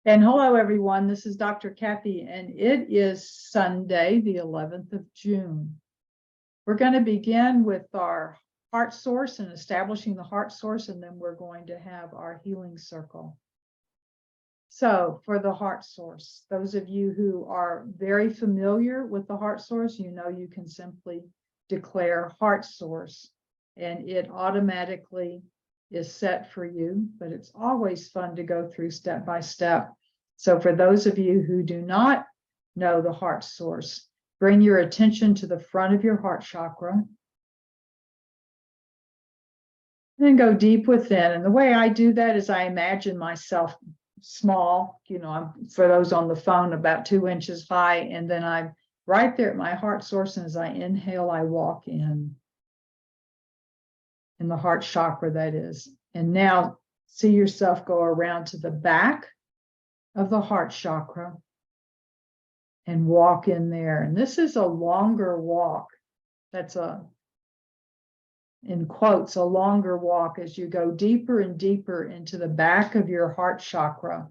And hello, everyone. This is Dr. Kathy, and it is Sunday, the 11th of June. We're going to begin with our heart source and establishing the heart source, and then we're going to have our healing circle. So for the heart source, those of you who are very familiar with the heart source, you know you can simply declare heart source, and it automatically is set for you, but it's always fun to go through step by step. So for those of you who do not know the heart source, bring your attention to the front of your heart chakra. Then go deep within. And the way I do that is I imagine myself small, I'm, for those on the phone, about 2 inches high. And then I'm right there at my heart source. And as I inhale, I walk in the heart chakra, that is. And now see yourself go around to the back of the heart chakra and walk in there. And this is a longer walk. That's in quotes, a longer walk as you go deeper and deeper into the back of your heart chakra.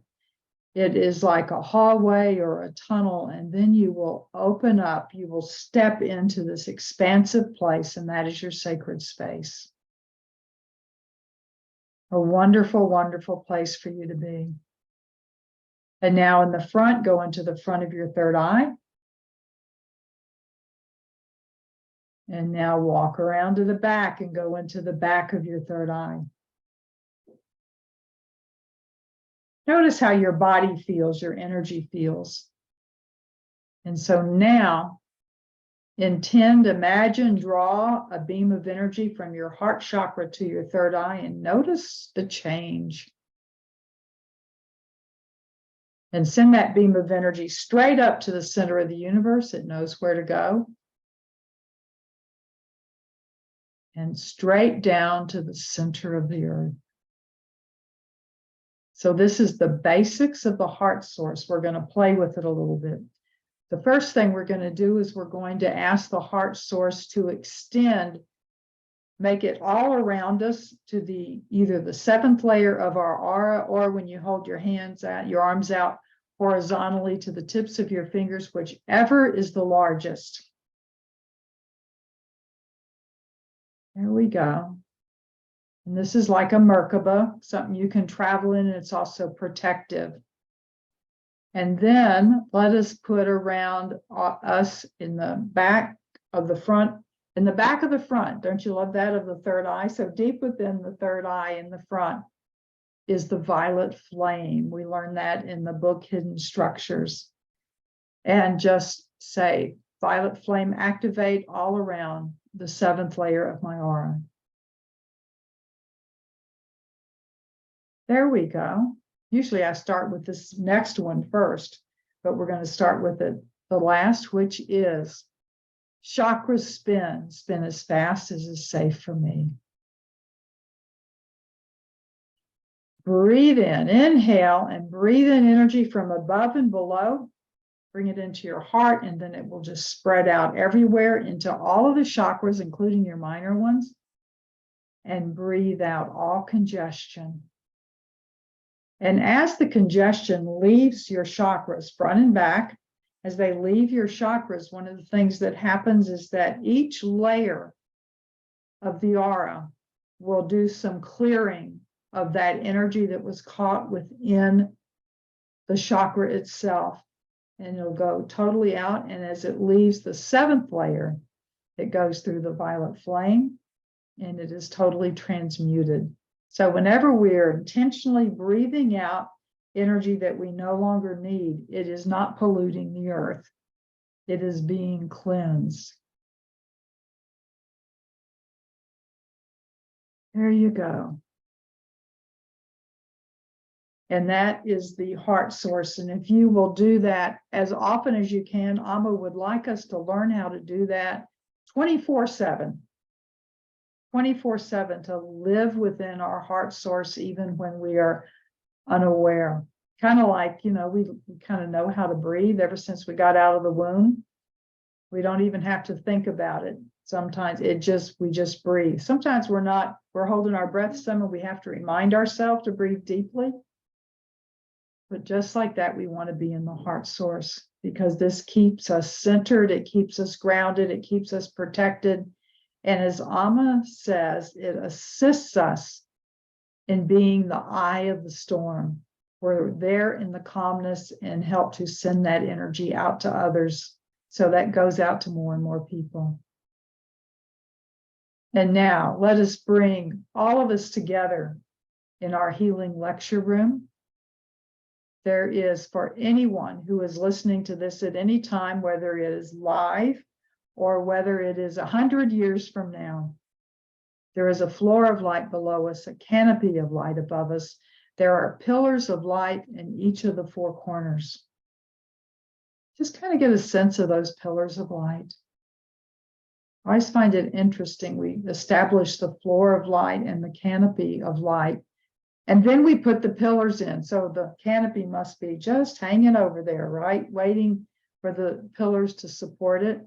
It is like a hallway or a tunnel, and then you will open up, you will step into this expansive place, and that is your sacred space. A wonderful, wonderful place for you to be. And now in the front, go into the front of your third eye. And now walk around to the back and go into the back of your third eye. Notice how your body feels, your energy feels. And so now, intend, imagine, draw a beam of energy from your heart chakra to your third eye and notice the change. And send that beam of energy straight up to the center of the universe. It knows where to go. And straight down to the center of the earth. So this is the basics of the heart source. We're going to play with it a little bit. The first thing we're going to do is we're going to ask the heart source to extend, make it all around us to either the 7th layer of our aura, or when you hold your hands out, your arms out horizontally to the tips of your fingers, whichever is the largest. There we go. And this is like a merkaba, something you can travel in, and it's also protective. And then let us put around us in the back of the front, in the back of the front. Don't you love that, of the third eye? So deep within the third eye in the front is the violet flame. We learned that in the book Hidden Structures. And just say, violet flame, activate all around the 7th layer of my aura. There we go. Usually I start with this next one first, but we're going to start with the last, which is chakra spin. Spin as fast as is safe for me. Breathe in, inhale, and breathe in energy from above and below. Bring it into your heart, and then it will just spread out everywhere into all of the chakras, including your minor ones. And breathe out all congestion. And as the congestion leaves your chakras, front and back, as they leave your chakras, one of the things that happens is that each layer of the aura will do some clearing of that energy that was caught within the chakra itself. And it'll go totally out. And as it leaves the 7th layer, it goes through the violet flame, and it is totally transmuted. So whenever we're intentionally breathing out energy that we no longer need, it is not polluting the earth. It is being cleansed. There you go. And that is the heart source. And if you will do that as often as you can, Amma would like us to learn how to do that 24/7. 24/7, to live within our heart source, even when we are unaware. Kind of like, we kind of know how to breathe ever since we got out of the womb. We don't even have to think about it. Sometimes we just breathe. Sometimes we're holding our breath some, and we have to remind ourselves to breathe deeply. But just like that, we want to be in the heart source, because this keeps us centered, it keeps us grounded, it keeps us protected. And as Amma says, it assists us in being the eye of the storm. We're there in the calmness and help to send that energy out to others, so that goes out to more and more people. And now let us bring all of us together in our healing lecture room. There is, for anyone who is listening to this at any time, whether it is live or whether it is 100 years from now, there is a floor of light below us, a canopy of light above us. There are pillars of light in each of the four corners. Just kind of get a sense of those pillars of light. I always find it interesting. We establish the floor of light and the canopy of light, and then we put the pillars in. So the canopy must be just hanging over there, right? Waiting for the pillars to support it.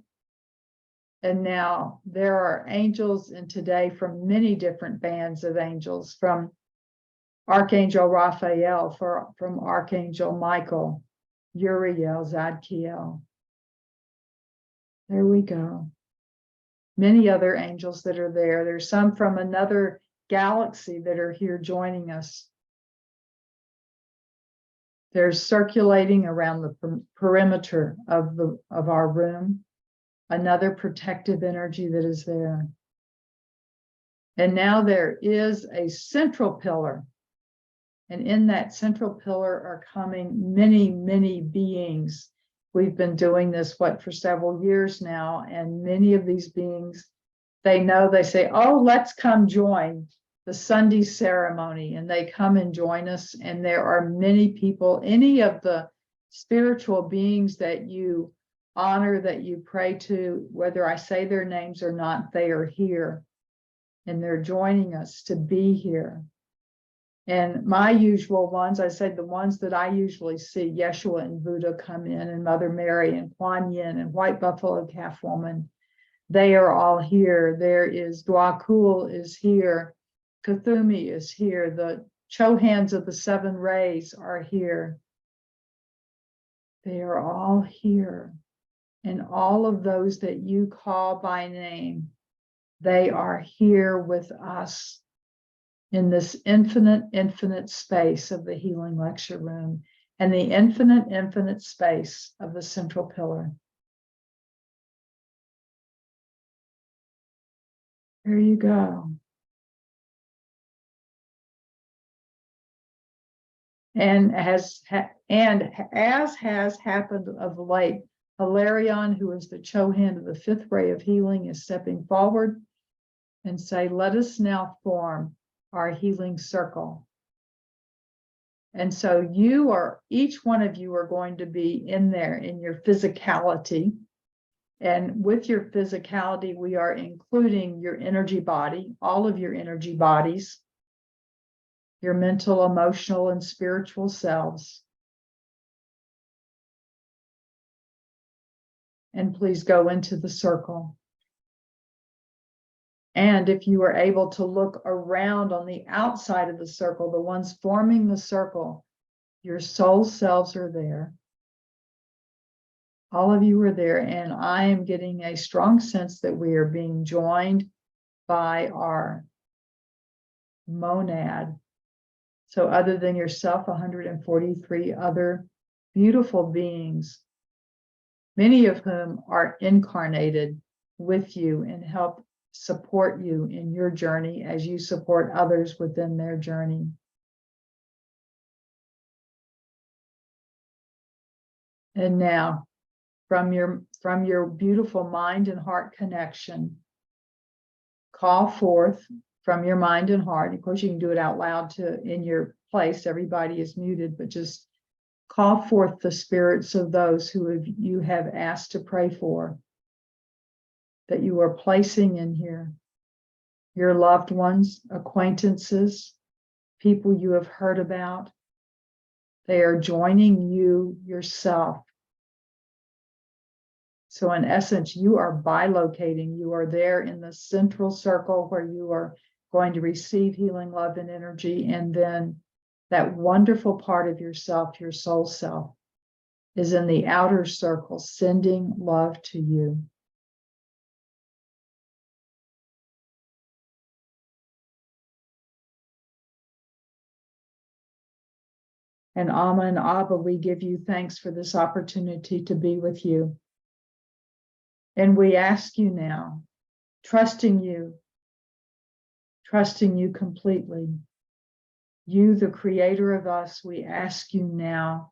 And now there are angels in today from many different bands of angels, from Archangel Raphael, from Archangel Michael, Uriel, Zadkiel. There we go. Many other angels that are there. There's some from another galaxy that are here joining us. There's circulating around the perimeter of our room, another protective energy that is there. And now there is a central pillar. And in that central pillar are coming many, many beings. We've been doing this, for several years now. And many of these beings, they say, oh, let's come join the Sunday ceremony. And they come and join us. And there are many people, any of the spiritual beings that you honor, that you pray to, whether I say their names or not, they are here. And they're joining us to be here. And my usual ones, I said the ones that I usually see, Yeshua and Buddha come in, and Mother Mary and Kuan Yin and White Buffalo Calf Woman. They are all here. There is Dwakul is here. Kuthumi is here. The Chohans of the Seven Rays are here. They are all here. And all of those that you call by name, they are here with us in this infinite, infinite space of the healing lecture room, and the infinite, infinite space of the central pillar. There you go. And as has happened of late, Hilarion, who is the Chohan of the fifth ray of healing, is stepping forward and say, let us now form our healing circle. And so each one of you are going to be in there in your physicality. And with your physicality, we are including your energy body, all of your energy bodies, your mental, emotional, and spiritual selves. And please go into the circle. And if you are able to look around on the outside of the circle, the ones forming the circle, your soul selves are there. All of you are there. And I am getting a strong sense that we are being joined by our monad. So other than yourself, 143 other beautiful beings, many of whom are incarnated with you and help support you in your journey as you support others within their journey. And now, from your beautiful mind and heart connection, call forth from your mind and heart. Of course, you can do it out loud in your place. Everybody is muted, but just call forth the spirits of those who you have asked to pray for, that you are placing in here. Your loved ones, acquaintances, people you have heard about. They are joining you yourself. So in essence, you are bilocating. You are there in the central circle where you are going to receive healing, love, and energy. And then That wonderful part of yourself, your soul self, is in the outer circle, sending love to you. And Amma and Abba, we give you thanks for this opportunity to be with you. And we ask you now, trusting you completely, you, the creator of us, we ask you now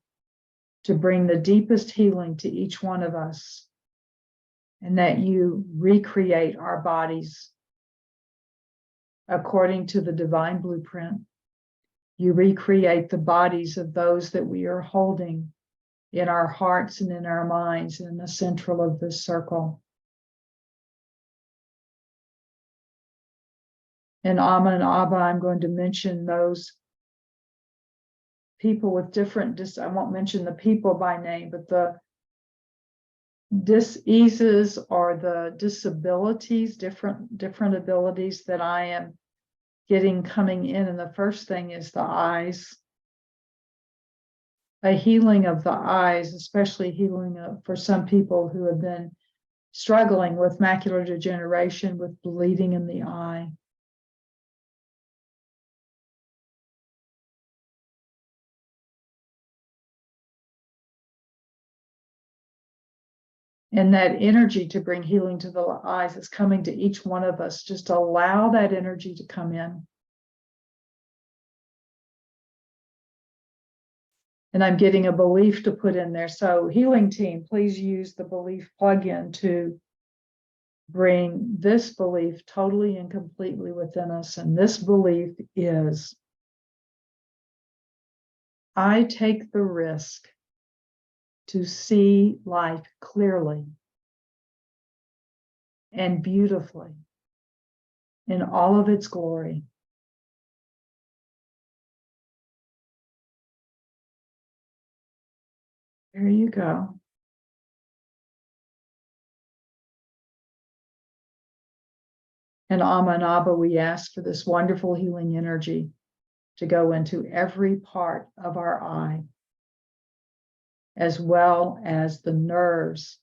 to bring the deepest healing to each one of us, and that you recreate our bodies according to the divine blueprint. You recreate the bodies of those that we are holding in our hearts and in our minds in the central of this circle. And Amma and Abba, I'm going to mention those people with different, I won't mention the people by name, but the diseases or the disabilities, different abilities that I am getting coming in. And the first thing is the eyes. A healing of the eyes, especially healing for some people who have been struggling with macular degeneration, with bleeding in the eye. And that energy to bring healing to the eyes is coming to each one of us. Just allow that energy to come in. And I'm getting a belief to put in there. So healing team, please use the belief plug-in to bring this belief totally and completely within us. And this belief is, I take the risk to see life clearly and beautifully in all of its glory. There you go. And Amma and Abba, we ask for this wonderful healing energy to go into every part of our eye, as well as the nerves,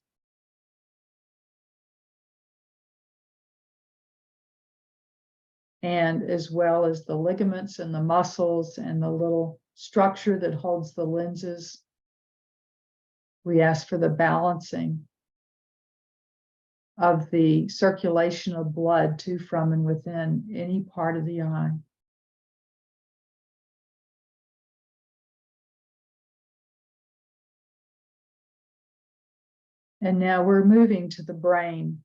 and as well as the ligaments and the muscles and the little structure that holds the lenses. We ask for the balancing of the circulation of blood to, from, and within any part of the eye. And now we're moving to the brain.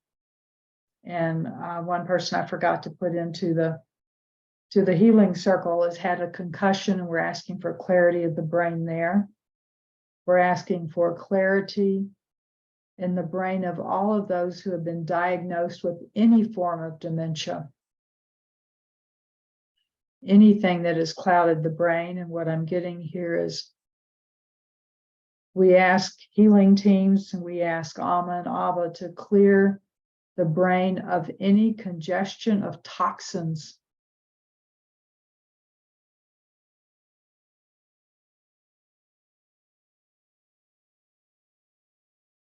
And one person I forgot to put into the healing circle has had a concussion, and we're asking for clarity of the brain there. We're asking for clarity in the brain of all of those who have been diagnosed with any form of dementia, anything that has clouded the brain. And what I'm getting here is, we ask healing teams and we ask Amma and Abba to clear the brain of any congestion of toxins.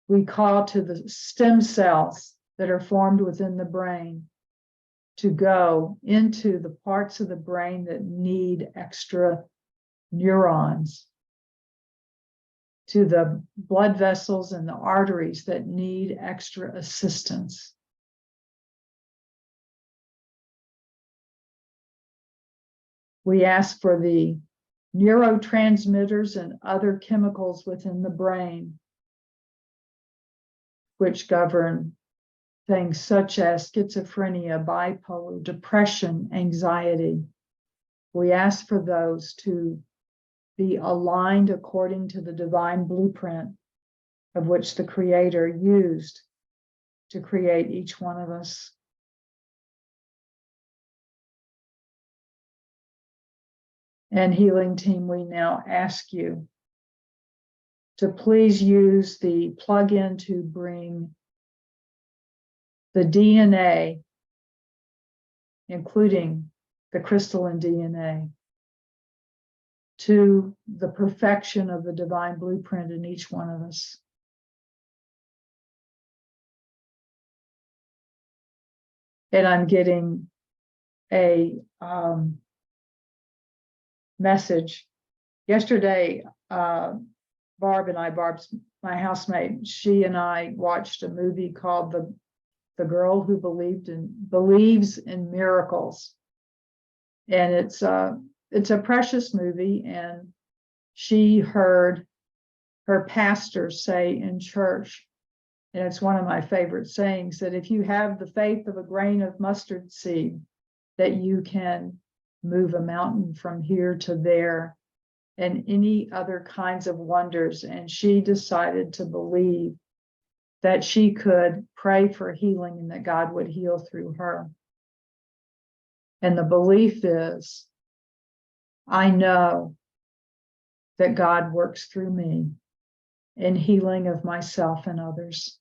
We call to the stem cells that are formed within the brain to go into the parts of the brain that need extra neurons, to the blood vessels and the arteries that need extra assistance. We ask for the neurotransmitters and other chemicals within the brain, which govern things such as schizophrenia, bipolar, depression, anxiety. We ask for those to be aligned according to the divine blueprint of which the Creator used to create each one of us. And healing team, we now ask you to please use the plug-in to bring the DNA, including the crystalline DNA, to the perfection of the divine blueprint in each one of us. And I'm getting a message. Yesterday, Barb's my housemate, she and I watched a movie called The Girl Who Believes in Miracles. And it's a precious movie, and she heard her pastor say in church, and it's one of my favorite sayings, that if you have the faith of a grain of mustard seed, that you can move a mountain from here to there and any other kinds of wonders. And she decided to believe that she could pray for healing and that God would heal through her. And the belief is, I know that God works through me in healing of myself and others.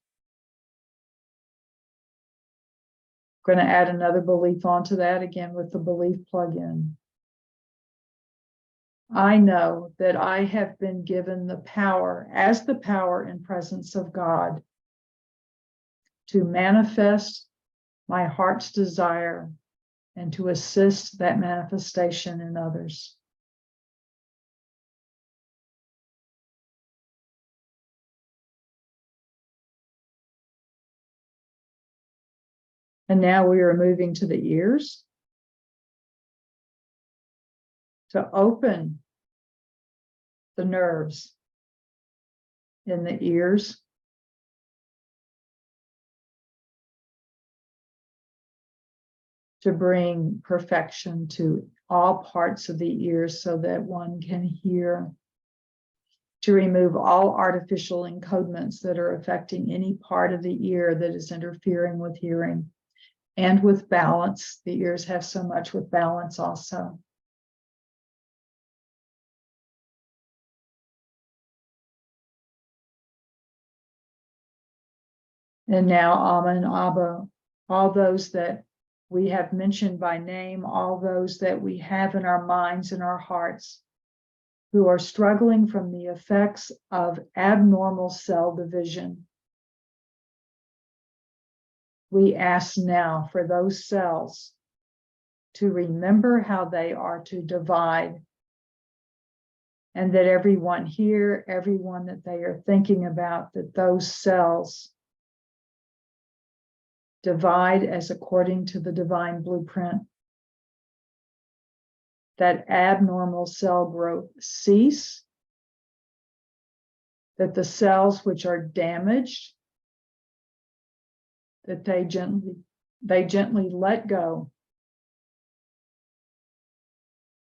I'm going to add another belief onto that, again with the belief plug-in. I know that I have been given the power, as the power and presence of God, to manifest my heart's desire and to assist that manifestation in others. And now we are moving to the ears, to open the nerves in the ears, to bring perfection to all parts of the ears so that one can hear, to remove all artificial encodements that are affecting any part of the ear that is interfering with hearing and with balance. The ears have so much with balance also. And now Amma and Abba, all those that we have mentioned by name, all those that we have in our minds and our hearts who are struggling from the effects of abnormal cell division. We ask now for those cells to remember how they are to divide, and that everyone here, everyone that they are thinking about, that those cells divide as according to the divine blueprint, that abnormal cell growth cease, that the cells which are damaged, that they gently let go,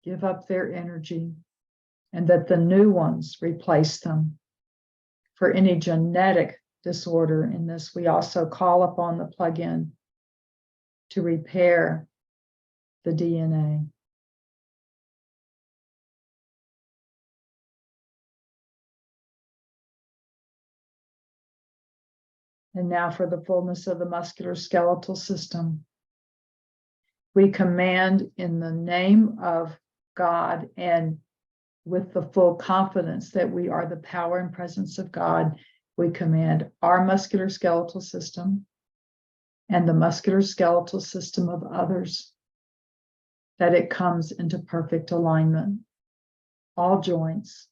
give up their energy, and that the new ones replace them. For any genetic disorder in this, we also call upon the plug-in to repair the DNA. And now for the fullness of the musculoskeletal system. We command in the name of God and with the full confidence that we are the power and presence of God, we command our musculoskeletal system and the musculoskeletal system of others, that it comes into perfect alignment. All joints,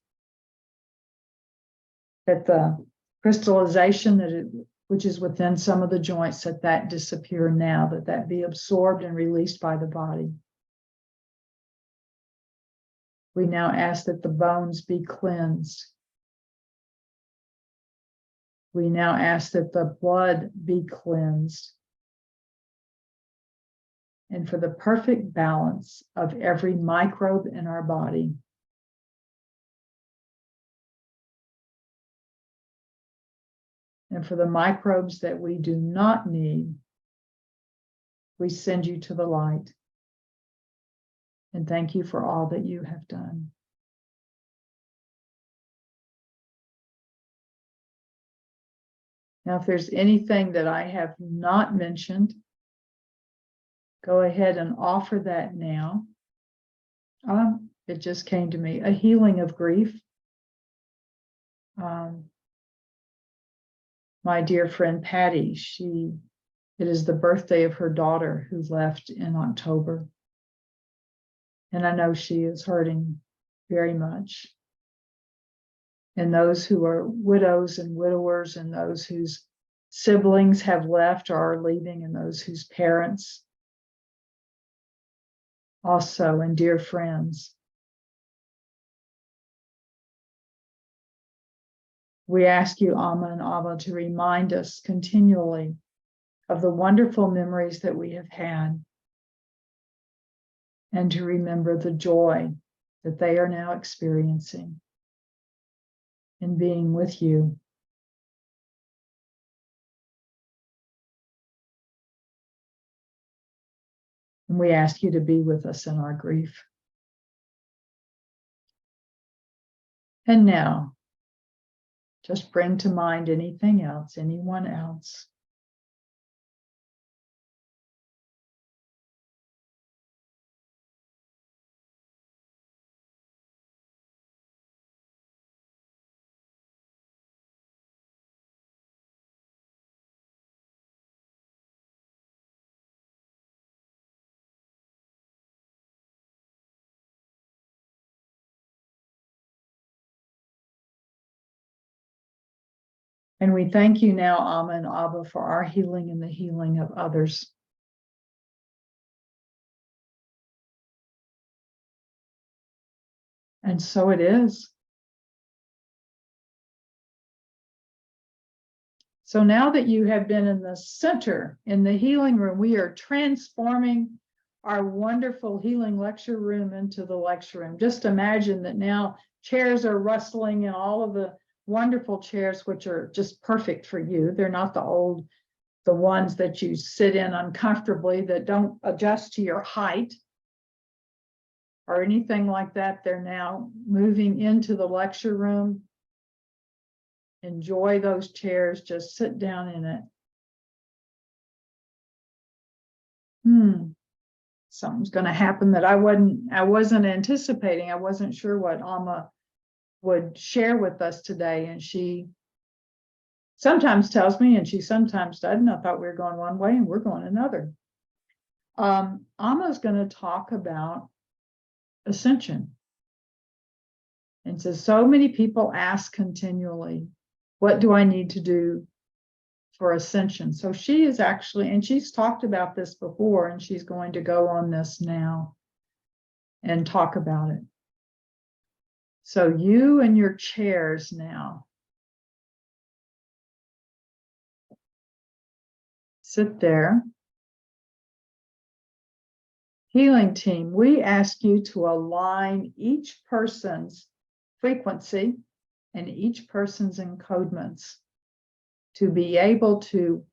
that the crystallization which is within some of the joints, that disappear now, that be absorbed and released by the body. We now ask that the bones be cleansed. We now ask that the blood be cleansed. And for the perfect balance of every microbe in our body. And for the microbes that we do not need, we send you to the light. And thank you for all that you have done. Now, if there's anything that I have not mentioned, go ahead and offer that now. it just came to me, a healing of grief. My dear friend Patty, it is the birthday of her daughter who left in October. And I know she is hurting very much. And those who are widows and widowers, and those whose siblings have left or are leaving, and those whose parents also, and dear friends. We ask you, Amma and Abba, to remind us continually of the wonderful memories that we have had, and to remember the joy that they are now experiencing in being with you. And we ask you to be with us in our grief. And now, just bring to mind anything else, anyone else. And we thank you now, Amma and Abba, for our healing and the healing of others. And so it is. So now that you have been in the center, in the healing room, we are transforming our wonderful healing lecture room into the lecture room. Just imagine that now chairs are rustling, and all of the wonderful chairs, which are just perfect for you. They're not the ones that you sit in uncomfortably that don't adjust to your height or anything like that. They're now moving into the lecture room. Enjoy those chairs, just sit down in it. Something's going to happen that I wasn't anticipating. I wasn't sure what Amma would share with us today. And she sometimes tells me, and she sometimes doesn't. I thought we were going one way and we're going another. Amma's going to talk about Ascension. And so many people ask continually, what do I need to do for Ascension? So she is actually, and she's talked about this before, and she's going to go on this now and talk about it. So you and your chairs now. Sit there. Healing team, we ask you to align each person's frequency and each person's encodements to be able to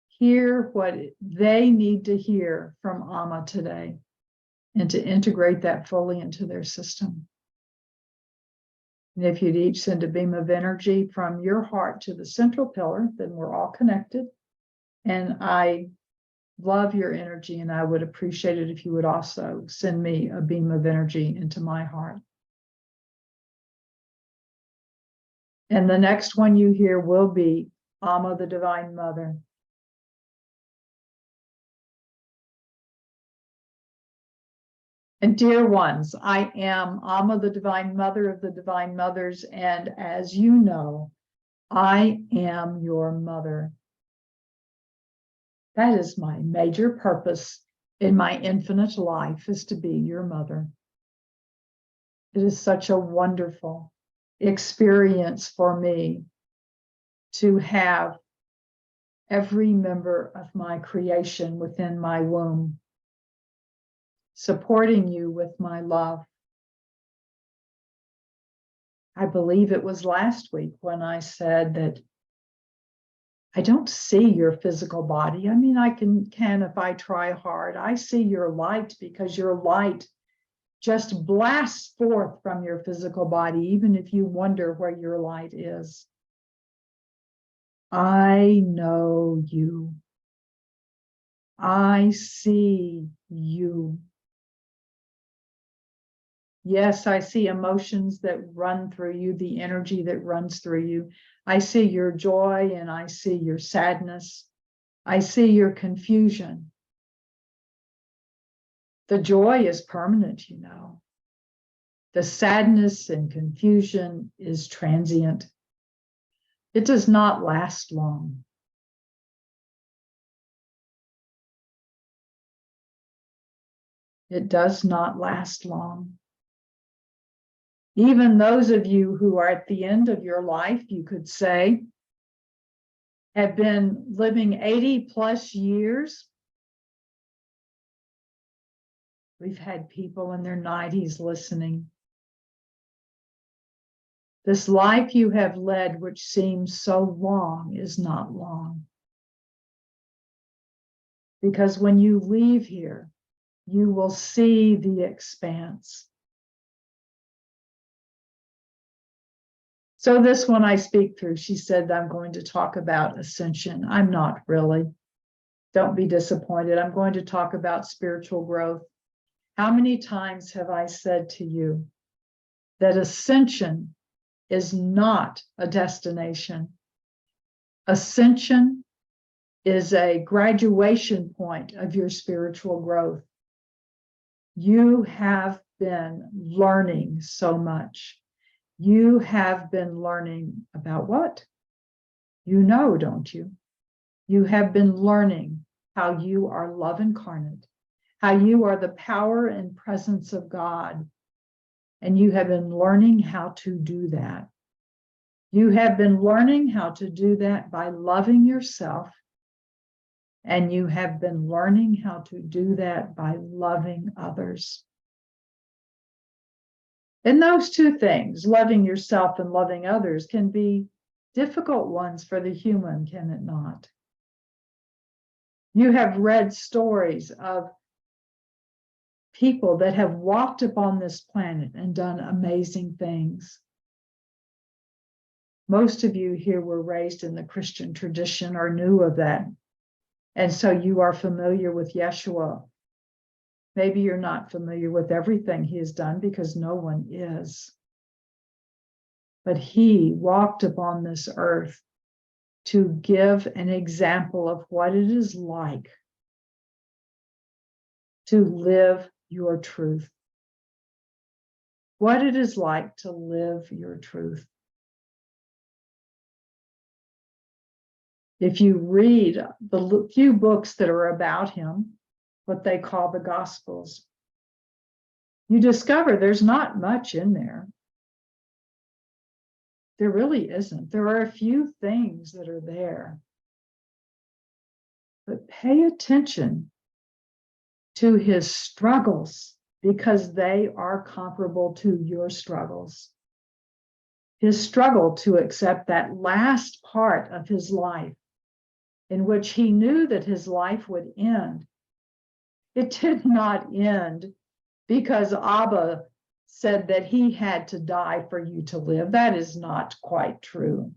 hear what they need to hear from Amma today, and to integrate that fully into their system. And if you'd each send a beam of energy from your heart to the central pillar, then we're all connected. And I love your energy, and I would appreciate it if you would also send me a beam of energy into my heart. And the next one you hear will be Amma the Divine Mother. And dear ones, I am Amma the Divine Mother of the Divine Mothers, and as you know, I am your mother. That is my major purpose in my infinite life, is to be your mother. It is such a wonderful experience for me to have every member of my creation within my womb, supporting you with my love. I believe it was last week when I said that I don't see your physical body. I mean, I can if I try hard. I see your light, because your light just blasts forth from your physical body, even if you wonder where your light is. I know you. I see you. Yes, I see emotions that run through you, the energy that runs through you. I see your joy and I see your sadness. I see your confusion. The joy is permanent, you know. The sadness and confusion is transient. It does not last long. It does not last long. Even those of you who are at the end of your life, you could say, have been living 80 plus years. We've had people in their 90s listening. This life you have led, which seems so long, is not long. Because when you leave here, you will see the expanse. So this one I speak through, she said, I'm going to talk about ascension. I'm not really. Don't be disappointed. I'm going to talk about spiritual growth. How many times have I said to you that ascension is not a destination? Ascension is a graduation point of your spiritual growth. You have been learning so much. You have been learning about what? You know, don't you? You have been learning how you are love incarnate, how you are the power and presence of God. And you have been learning how to do that. You have been learning how to do that by loving yourself. And you have been learning how to do that by loving others. And those two things, loving yourself and loving others, can be difficult ones for the human, can it not? You have read stories of people that have walked upon this planet and done amazing things. Most of you here were raised in the Christian tradition or knew of that. And so you are familiar with Yeshua. Maybe you're not familiar with everything he has done because no one is. But he walked upon this earth to give an example of what it is like to live your truth. What it is like to live your truth. If you read the few books that are about him, what they call the Gospels, you discover there's not much in there. There really isn't. There are a few things that are there. But pay attention to his struggles because they are comparable to your struggles. His struggle to accept that last part of his life in which he knew that his life would end. It did not end because Abba said that he had to die for you to live. That is not quite true.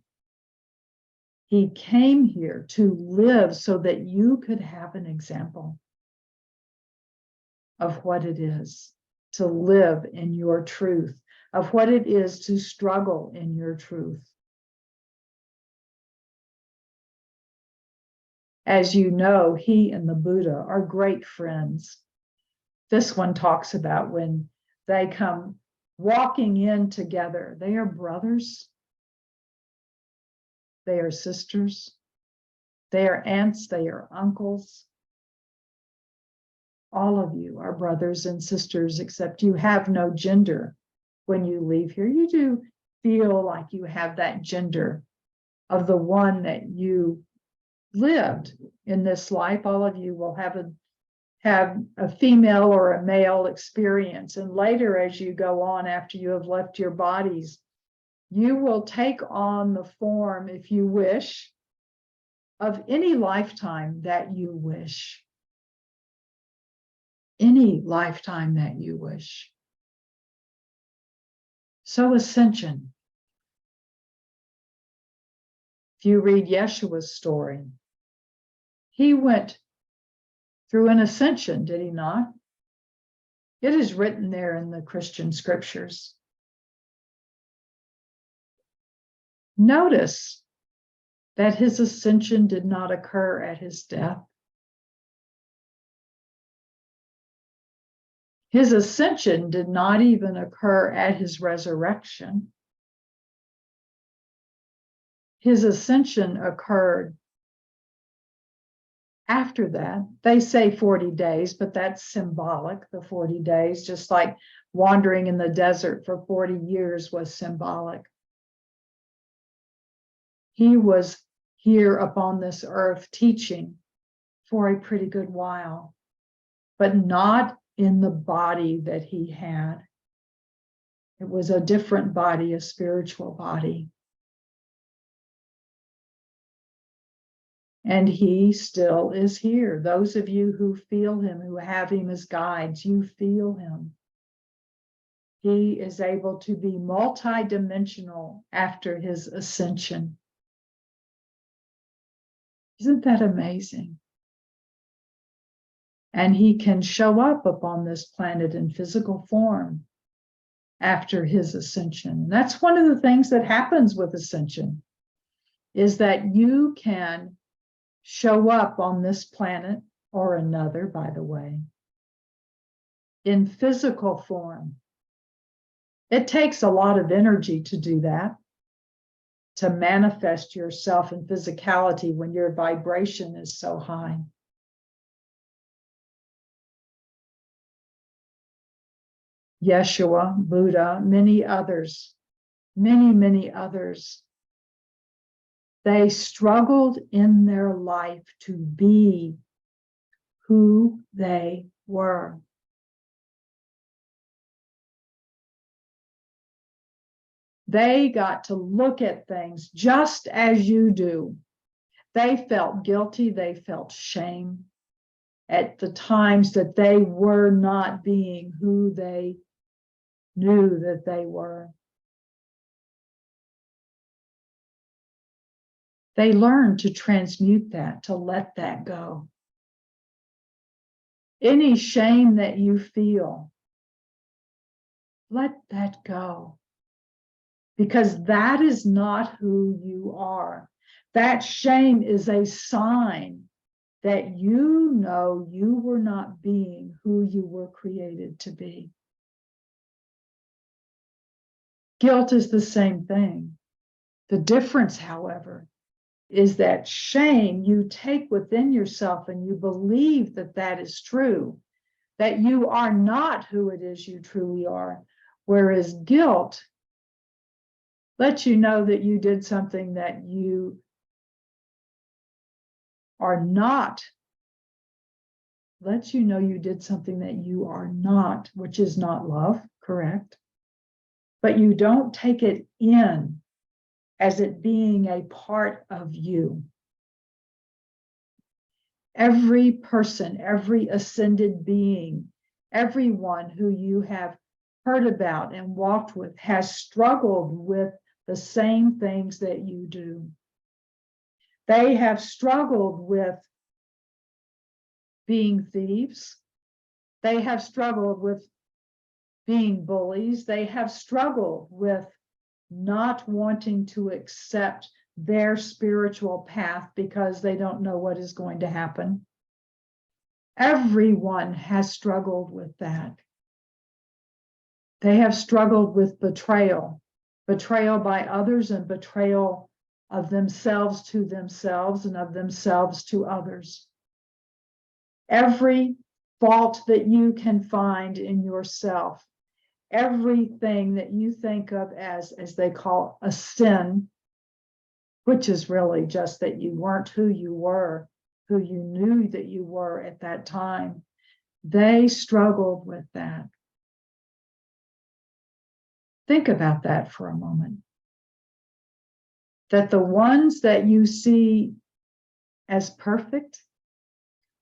He came here to live so that you could have an example of what it is to live in your truth, of what it is to struggle in your truth. As you know, he and the Buddha are great friends. This one talks about when they come walking in together. They are brothers. They are sisters. They are aunts. They are uncles. All of you are brothers and sisters, except you have no gender when you leave here. You do feel like you have that gender of the one that you lived in this life. All of you will have a female or a male experience. And later, as you go on, after you have left your bodies, you will take on the form, if you wish, of any lifetime that you wish. Any lifetime that you wish. So ascension. If you read Yeshua's story, he went through an ascension, did he not? It is written there in the Christian scriptures. Notice that his ascension did not occur at his death. His ascension did not even occur at his resurrection. His ascension occurred after that. They say 40 days, but that's symbolic, the 40 days, just like wandering in the desert for 40 years was symbolic. He was here upon this earth teaching for a pretty good while, but not in the body that he had. It was a different body, a spiritual body. And he still is here. Those of you who feel him, who have him as guides, you feel him. He is able to be multidimensional after his ascension. Isn't that amazing? And he can show up upon this planet in physical form after his ascension. That's one of the things that happens with ascension, is that you can show up on this planet or another, by the way, in physical form. It takes a lot of energy to do that, to manifest yourself in physicality when your vibration is so high. Yeshua, Buddha, many others, many others, they struggled in their life to be who they were. They got to look at things just as you do. They felt guilty, they felt shame at the times that they were not being who they knew that they were. They learned to transmute that, to let that go. Any shame that you feel, let that go. Because that is not who you are. That shame is a sign that you know you were not being who you were created to be. Guilt is the same thing. The difference, however, is that shame you take within yourself and you believe that that is true, that you are not who it is you truly are, whereas guilt lets you know that you did something that you are not, lets you know you did something that you are not, which is not love, correct? But you don't take it in as it being a part of you. Every person, every ascended being, everyone who you have heard about and walked with has struggled with the same things that you do. They have struggled with being thieves. They have struggled with being bullies. They have struggled with not wanting to accept their spiritual path because they don't know what is going to happen. Everyone has struggled with that. They have struggled with betrayal, betrayal by others and betrayal of themselves to themselves and of themselves to others. Every fault that you can find in yourself, everything that you think of as they call a sin, which is really just that you weren't who you were, who you knew that you were at that time, they struggled with that. Think about that for a moment. That the ones that you see as perfect,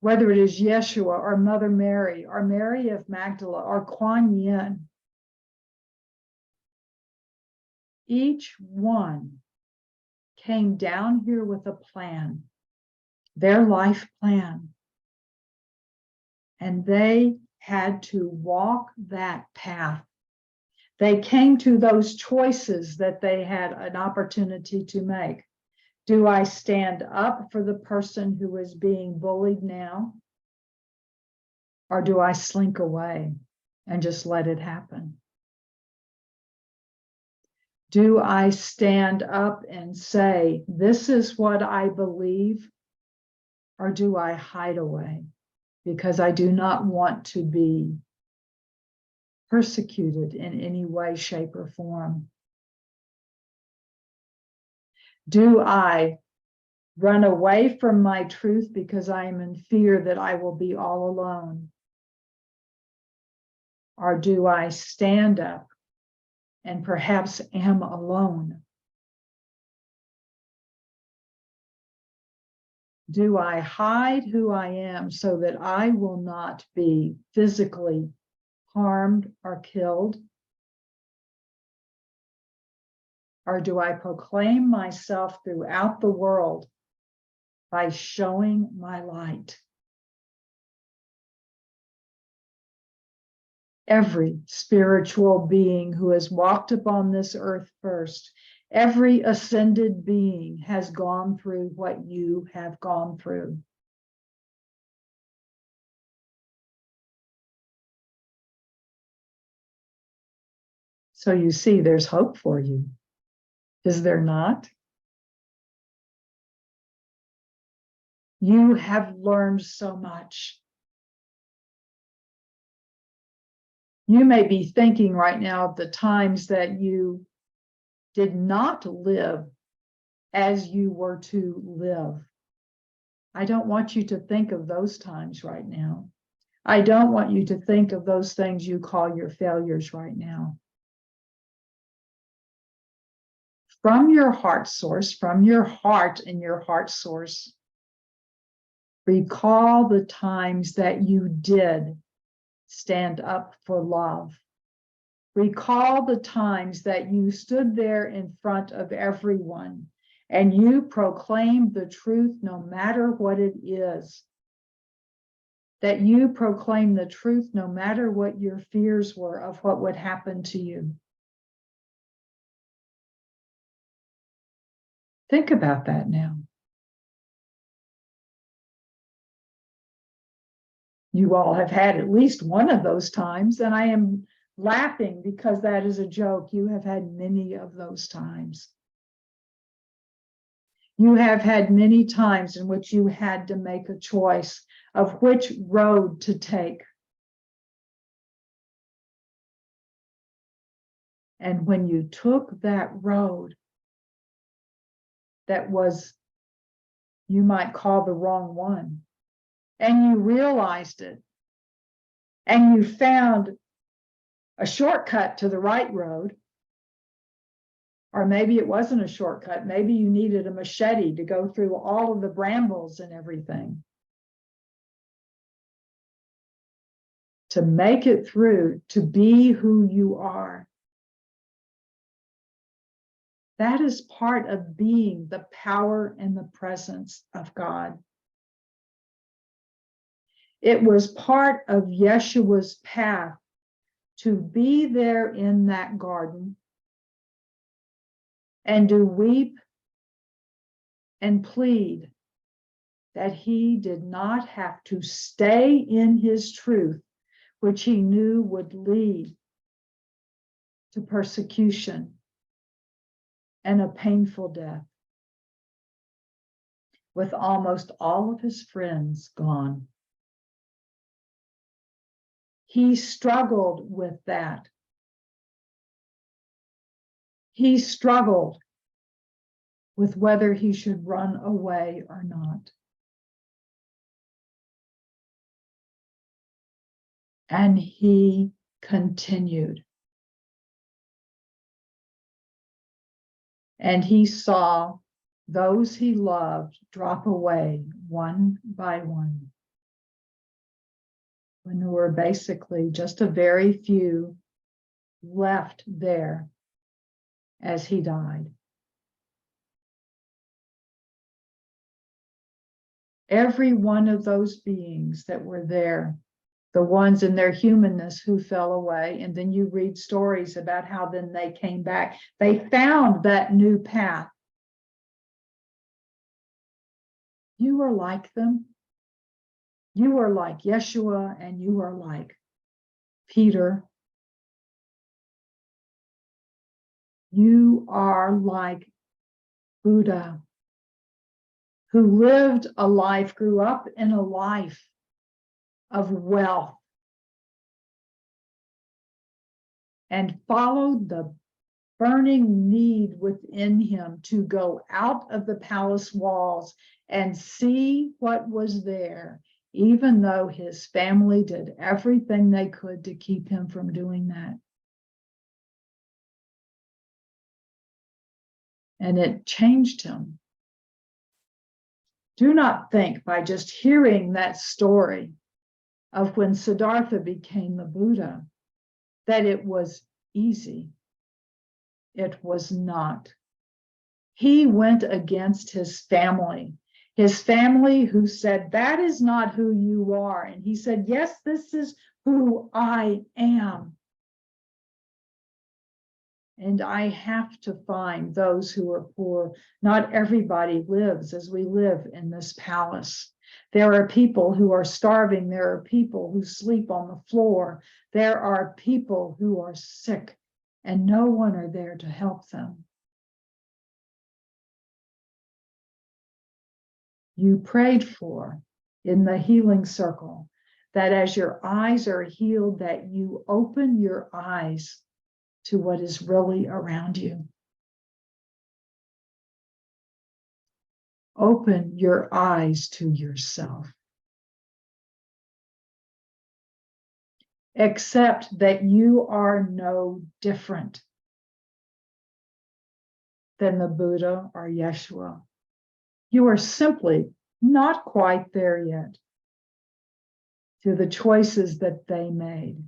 whether it is Yeshua or Mother Mary or Mary of Magdala or Kuan Yin, each one came down here with a plan, their life plan. And they had to walk that path. They came to those choices that they had an opportunity to make. Do I stand up for the person who is being bullied now? Or do I slink away and just let it happen? Do I stand up and say, this is what I believe? Or do I hide away because I do not want to be persecuted in any way, shape, or form? Do I run away from my truth because I am in fear that I will be all alone? Or do I stand up and perhaps am alone? Do I hide who I am so that I will not be physically harmed or killed? Or do I proclaim myself throughout the world by showing my light? Every spiritual being who has walked upon this earth first, every ascended being has gone through what you have gone through. So you see, there's hope for you. Is there not? You have learned so much. You may be thinking right now of the times that you did not live as you were to live. I don't want you to think of those times right now. I don't want you to think of those things you call your failures right now. From your heart source, from your heart and your heart source, recall the times that you did stand up for love. Recall the times that you stood there in front of everyone and you proclaimed the truth no matter what it is. That you proclaimed the truth no matter what your fears were of what would happen to you. Think about that now. You all have had at least one of those times, and I am laughing because that is a joke. You have had many of those times. You have had many times in which you had to make a choice of which road to take. And when you took that road that was, you might call the wrong one, and you realized it, and you found a shortcut to the right road, or maybe it wasn't a shortcut, maybe you needed a machete to go through all of the brambles and everything to make it through, to be who you are. That is part of being the power and the presence of God. It was part of Yeshua's path to be there in that garden and to weep and plead that he did not have to stay in his truth, which he knew would lead to persecution and a painful death, with almost all of his friends gone. He struggled with that. He struggled with whether he should run away or not. And he continued. And he saw those he loved drop away one by one, when there were basically just a very few left there as he died. Every one of those beings that were there the ones in their humanness who fell away. And then you read stories about how then they came back. They found that new path. You are like them. You are like Yeshua, and you are like Peter. You are like Buddha, who lived a life, grew up in a life of wealth, and followed the burning need within him to go out of the palace walls and see what was there, even though his family did everything they could to keep him from doing that. And it changed him. Do not think by just hearing that story of when Siddhartha became the Buddha that it was easy. It was not. He went against his family who said, that is not who you are. And he said, yes, this is who I am. And I have to find those who are poor. Not everybody lives as we live in this palace. There are people who are starving. There are people who sleep on the floor. There are people who are sick, and no one are there to help them. You prayed for in the healing circle that as your eyes are healed, that you open your eyes to what is really around you. Open your eyes to yourself. Accept that you are no different than the Buddha or Yeshua. You are simply not quite there yet to the choices that they made.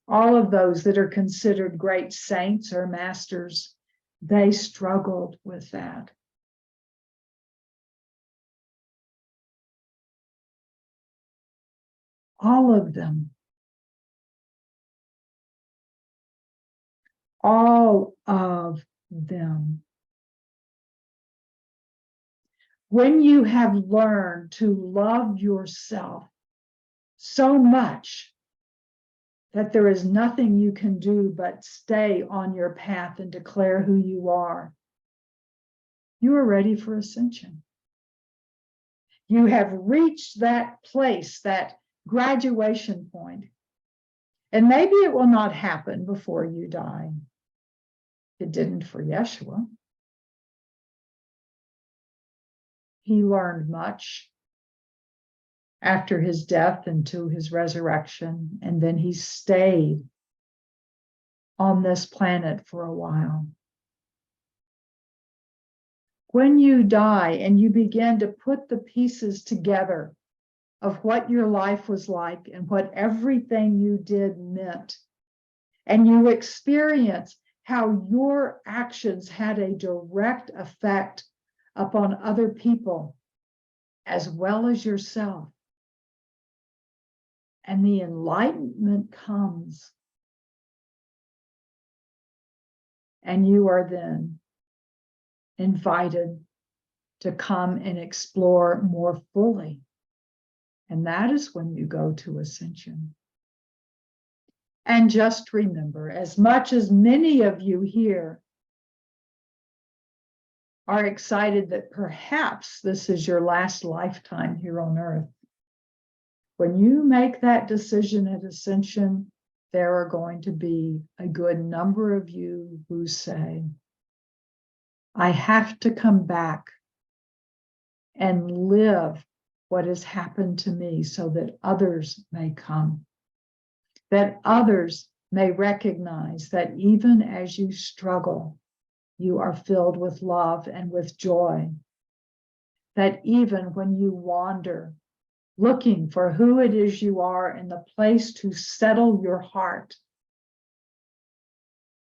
All of those that are considered great saints or masters, they struggled with that. All of them. All of them. When you have learned to love yourself so much that there is nothing you can do but stay on your path and declare who you are ready for ascension. You have reached that place, that graduation point. And maybe it will not happen before you die. It didn't for Yeshua. He learned much after his death and to his resurrection, and then he stayed on this planet for a while. When you die and you begin to put the pieces together of what your life was like and what everything you did meant, and you experience how your actions had a direct effect upon other people as well as yourself, and the enlightenment comes, and you are then invited to come and explore more fully. And that is when you go to ascension. And just remember, as much as many of you here are excited that perhaps this is your last lifetime here on earth, when you make that decision at ascension, there are going to be a good number of you who say, I have to come back and live what has happened to me so that others may come, that others may recognize that even as you struggle, you are filled with love and with joy, that even when you wander, looking for who it is you are and the place to settle your heart,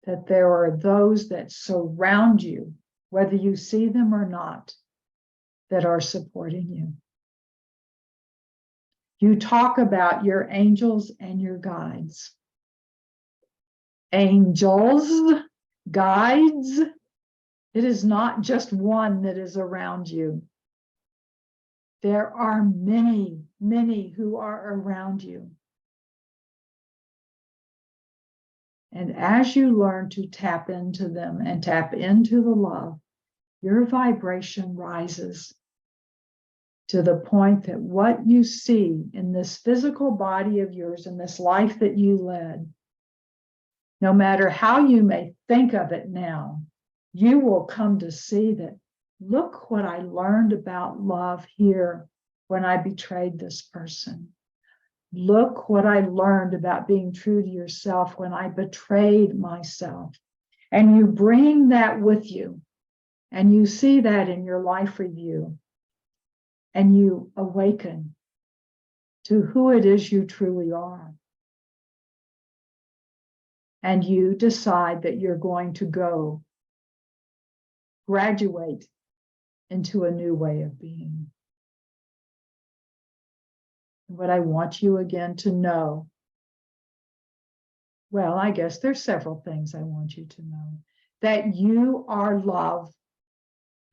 that there are those that surround you, whether you see them or not, that are supporting you. You talk about your angels and your guides. Angels, guides, it is not just one that is around you. There are many, many who are around you. And as you learn to tap into them and tap into the love, your vibration rises to the point that what you see in this physical body of yours, in this life that you led, no matter how you may think of it now, you will come to see that, look what I learned about love here when I betrayed this person. Look what I learned about being true to yourself when I betrayed myself. And you bring that with you, and you see that in your life review, and you awaken to who it is you truly are. And you decide that you're going to go graduate into a new way of being. What I want you again to know, well, I guess there's several things I want you to know. That you are love.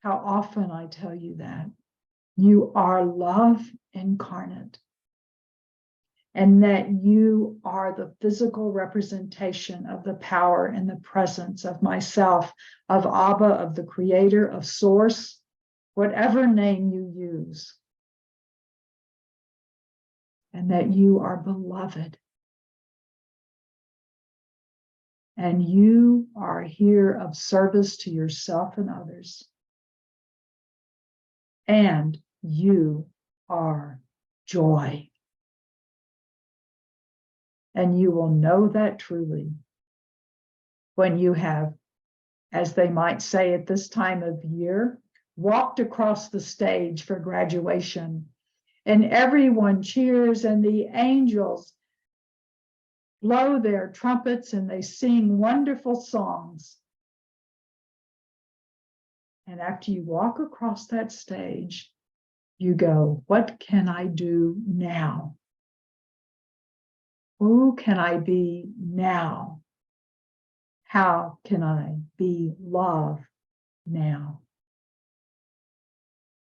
How often I tell you that. You are love incarnate. And that you are the physical representation of the power and the presence of myself, of Abba, of the Creator, of Source, whatever name you use. And that you are beloved. And you are here of service to yourself and others. And you are joy. And you will know that truly when you have, as they might say at this time of year, walked across the stage for graduation, and everyone cheers and the angels blow their trumpets and they sing wonderful songs. And after you walk across that stage, you go, what can I do now? Who can I be now? How can I be love now?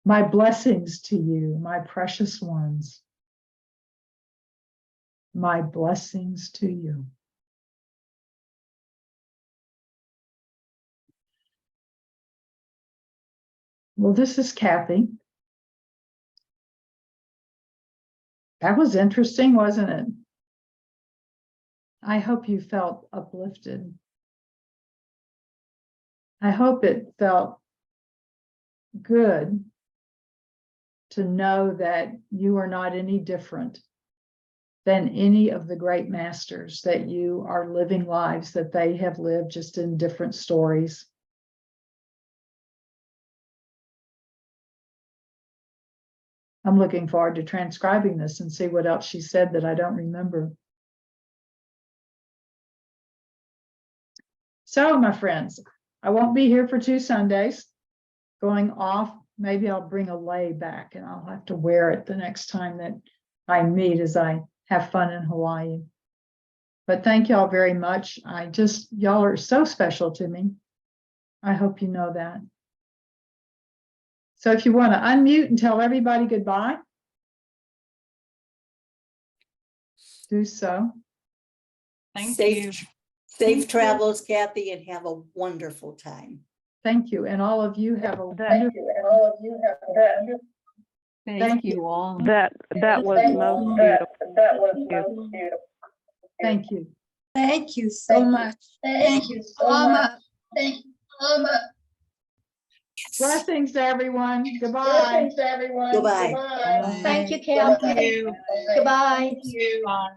My blessings to you, my precious ones. My blessings to you. Well, this is Kathy. That was interesting, wasn't it? I hope you felt uplifted. I hope it felt good to know that you are not any different than any of the great masters, that you are living lives that they have lived, just in different stories. I'm looking forward to transcribing this and see what else she said that I don't remember. So, my friends, I won't be here for 2 Sundays. Going off, maybe I'll bring a lei back and I'll have to wear it the next time that I meet as I have fun in Hawaii. But thank y'all very much. Y'all are so special to me. I hope you know that. So if you want to unmute and tell everybody goodbye, do so. Thank you. Safe travels, Kathy, and have a wonderful time. Thank you. And all of you have a Thank you all. That was most beautiful. That was most beautiful. Thank you. Thank you so much. Thank you so much. Thank you so much. Blessings to everyone. Goodbye. Blessings to everyone. Goodbye. Goodbye. Thank you, Kathy. Thank you. Goodbye. Thank you. Bye.